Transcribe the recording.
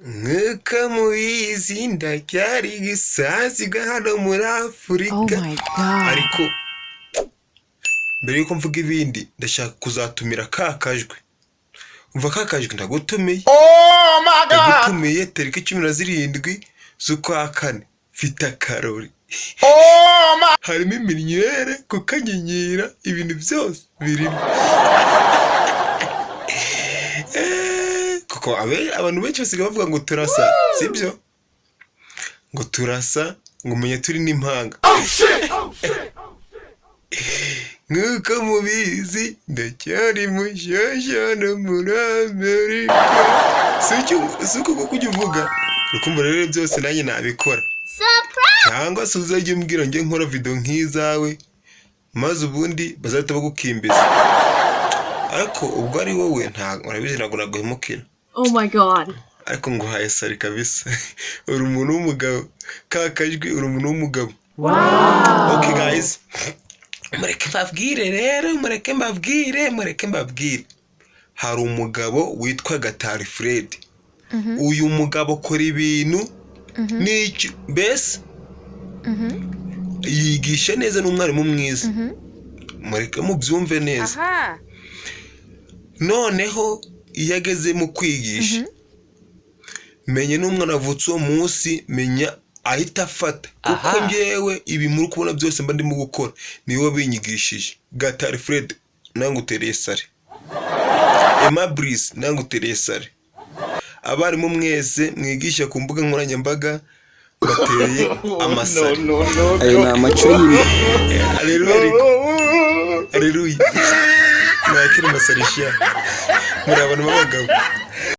nk'uko mubizi ndacyari igisazi hano muri Afurika. Oh my God. Ariko mbere yuko mvuga ibindi ndashaka kuzatumira kakajwe. Umva kakajwe ndagutumiye. Oh my God. Ndagutumiye tariki 17 z'ukwa kane. Fita karori. Oh my. Harimo iminywere kukanyenyera ibintu byose birimo. Kuko abantu benshi basigaye bavuga ngo turasa, sibyo? Ngo turasa, ngo umenye turi n'impanga. Nk'uko mubizi ndacyari mushyashya no muri Amerika. Si uko kujya uvuga. Rukumva rero byose nanjye nabikora. Cyangwa se uzajya umbwira njye nkora video nk'izawe maze ubundi bazahita bagukimbiza. Ariko ubwo ari wowe urabizi ntabwo naguhemukira. Oh my God. Ariko nguhaye sari kabisa. Uri umuntu w'umugabo. Kakajwe uri umuntu w'umugabo. Wow. Okay guys. Mureke mbabwire rero, mureke mbabwire. Hari umugabo witwa Gatari Fred. Uyu mugabo akora ibintu n'icyo mbese yigisha neza n'umwarimu mwiza. Mureke mubyumve neza. Noneho iyo ageze mu kwigisha menye n'umwana avutse uwo munsi menya ahita afata kuko ngewe ibi muri kubona byose mba ndimo gukora niwe wabinyigishije. Gatari Fred nangutereye sare. Emma Brice nangutereye sare. Abarimu mwese mwigisha ku mbuga nkoranyambaga bateye amasare. Ayo ni amaco y'imwe. Haleluya. Nakira amasarisha. Muri abantu b'abagabo.